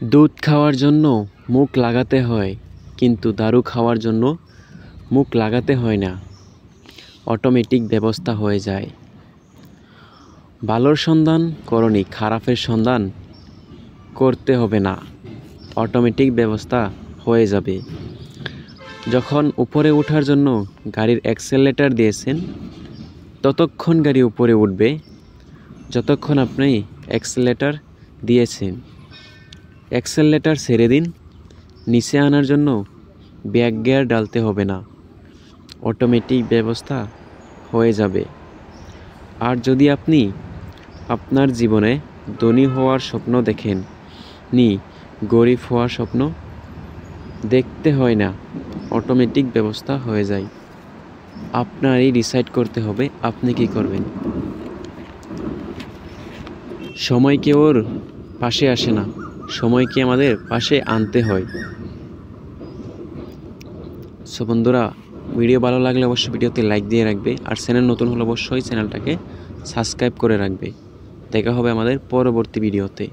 দুধ খাওয়ার জন্য মুখ লাগাতে হয়, কিন্তু দারু খাওয়ার জন্য মুখ লাগাতে হয় না, অটোমেটিক ব্যবস্থা হয়ে যায়। ভালোর সন্ধান করনি, খারাপের সন্ধান করতে হবে না, অটোমেটিক ব্যবস্থা হয়ে যাবে। যখন উপরে ওঠার জন্য গাড়ির অ্যাক্সেলেরেটর দিয়েছেন, ততক্ষণ গাড়ি উপরে উঠবে যতক্ষণ আপনি অ্যাক্সেলেরেটর দিয়েছেন। অ্যাক্সেলেরেটর ছেড়ে দিন, নিচে আনার জন্য ব্যাক গিয়ার ডালতে হবে না, অটোমেটিক ব্যবস্থা হয়ে যাবে। আর যদি আপনি আপনার জীবনে ধনী হওয়ার স্বপ্ন দেখেন, গরিব হওয়ার স্বপ্ন দেখতে হয় না, অটোমেটিক ব্যবস্থা হয়ে যায়। আপনারই ডিসাইড করতে হবে আপনি কি করবেন। সময় কেউ ওর পাশে আসে না, সময়কে আমাদের পাশে আনতে হয়। সো বন্ধুরা, ভিডিও ভালো লাগলে অবশ্যই ভিডিওতে লাইক দিয়ে রাখবে, আর চ্যানেল নতুন হলে অবশ্যই চ্যানেলটাকে সাবস্ক্রাইব করে রাখবে। দেখা হবে আমাদের পরবর্তী ভিডিওতে।